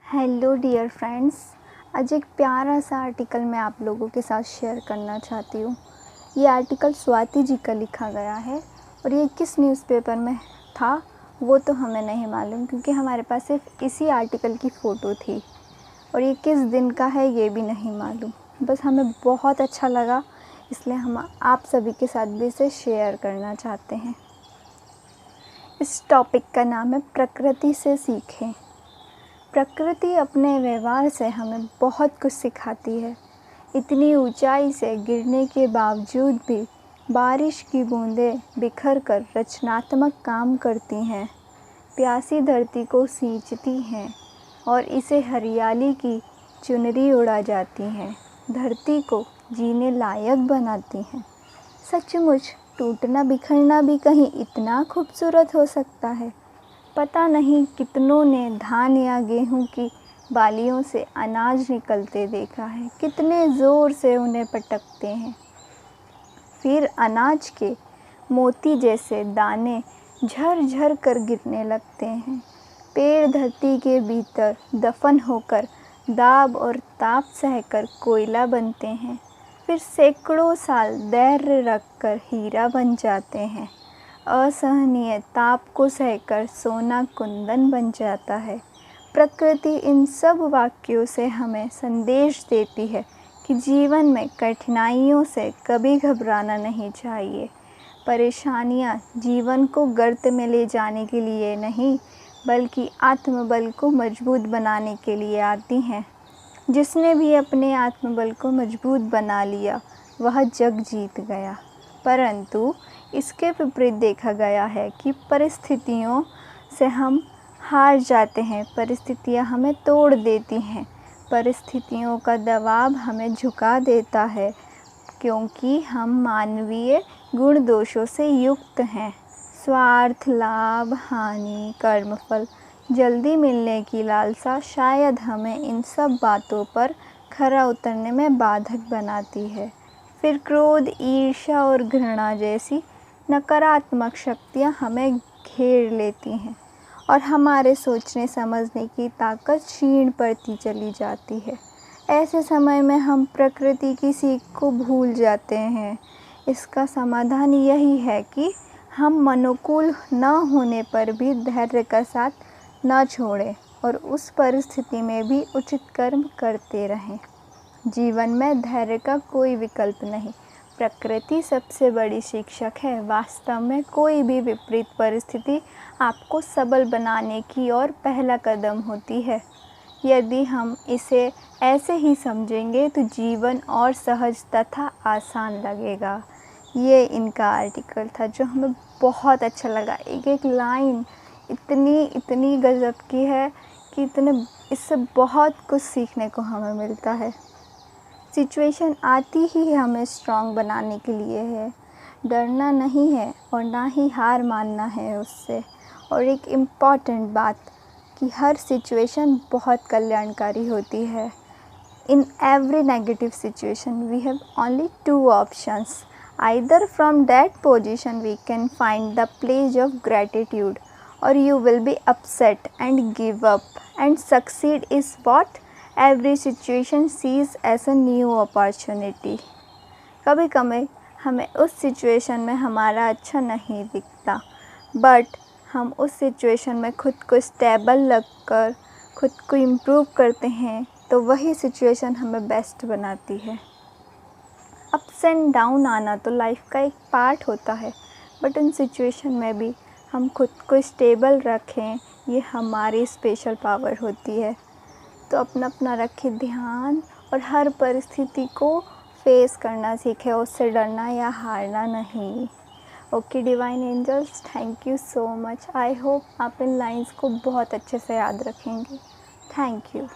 Hello dear friends, आज एक प्यारा सा आर्टिकल मैं आप लोगों के साथ शेयर करना चाहती हूँ। ये आर्टिकल स्वाति जी का लिखा गया है और ये किस न्यूज़पेपर में था वो तो हमें नहीं मालूम, क्योंकि हमारे पास सिर्फ इसी आर्टिकल की फ़ोटो थी और ये किस दिन का है ये भी नहीं मालूम। बस हमें बहुत अच्छा लगा, इसलिए हम आप सभी के साथ भी इसे शेयर करना चाहते हैं। इस टॉपिक का नाम है प्रकृति से सीखें। प्रकृति अपने व्यवहार से हमें बहुत कुछ सिखाती है। इतनी ऊंचाई से गिरने के बावजूद भी बारिश की बूंदें बिखर कर रचनात्मक काम करती हैं, प्यासी धरती को सींचती हैं और इसे हरियाली की चुनरी उड़ा जाती हैं, धरती को जीने लायक बनाती हैं। सचमुच टूटना बिखरना भी कहीं इतना खूबसूरत हो सकता है। पता नहीं कितनों ने धान या गेहूं की बालियों से अनाज निकलते देखा है, कितने ज़ोर से उन्हें पटकते हैं, फिर अनाज के मोती जैसे दाने झर-झर कर गिरने लगते हैं। पेड़ धरती के भीतर दफन होकर दाब और ताप सहकर कोयला बनते हैं, फिर सैकड़ों साल धैर्य रखकर हीरा बन जाते हैं। असहनीय ताप को सहकर सोना कुंदन बन जाता है। प्रकृति इन सब वाक्यों से हमें संदेश देती है कि जीवन में कठिनाइयों से कभी घबराना नहीं चाहिए। परेशानियां जीवन को गर्त में ले जाने के लिए नहीं, बल्कि आत्मबल को मजबूत बनाने के लिए आती हैं। जिसने भी अपने आत्मबल को मजबूत बना लिया वह जग जीत गया। परंतु इसके विपरीत देखा गया है कि परिस्थितियों से हम हार जाते हैं, परिस्थितियां हमें तोड़ देती हैं, परिस्थितियों का दबाव हमें झुका देता है, क्योंकि हम मानवीय गुण दोषों से युक्त हैं। स्वार्थ, लाभ, हानि, कर्मफल, जल्दी मिलने की लालसा शायद हमें इन सब बातों पर खरा उतरने में बाधक बनाती है। फिर क्रोध, ईर्ष्या और घृणा जैसी नकारात्मक शक्तियाँ हमें घेर लेती हैं और हमारे सोचने समझने की ताकत क्षीण पड़ती चली जाती है। ऐसे समय में हम प्रकृति की सीख को भूल जाते हैं। इसका समाधान यही है कि हम अनुकूल न होने पर भी धैर्य का साथ न छोड़ें और उस परिस्थिति में भी उचित कर्म करते रहें। जीवन में धैर्य का कोई विकल्प नहीं। प्रकृति सबसे बड़ी शिक्षक है। वास्तव में कोई भी विपरीत परिस्थिति आपको सबल बनाने की ओर पहला कदम होती है। यदि हम इसे ऐसे ही समझेंगे तो जीवन और सहज तथा आसान लगेगा। ये इनका आर्टिकल था जो हमें बहुत अच्छा लगा। एक एक लाइन इतनी गजब की है कि इससे बहुत कुछ सीखने को हमें मिलता है। सिचुएशन आती ही हमें स्ट्रॉन्ग बनाने के लिए है, डरना नहीं है और ना ही हार मानना है उससे। और एक इम्पॉर्टेंट बात कि हर सिचुएशन बहुत कल्याणकारी होती है। In every negative situation we have only two options, either from that position we can find the place of gratitude or you will be upset and give up, and succeed is what every situation sees as a new opportunity. कभी कभी हमें उस situation में हमारा अच्छा नहीं दिखता, but हम उस सिचुएशन में खुद को स्टेबल लगकर खुद को इम्प्रूव करते हैं तो वही सिचुएशन हमें बेस्ट बनाती है। अप्स एंड डाउन आना तो लाइफ का एक पार्ट होता है, बट उन सिचुएशन में भी हम खुद को स्टेबल रखें, ये हमारी स्पेशल पावर होती है। तो अपना रखें ध्यान और हर परिस्थिति को फेस करना सीखें, उससे डरना या हारना नहीं। Okay divine angels, thank you so much. I hope आप इन लाइंस को बहुत अच्छे से याद रखेंगे। Thank you.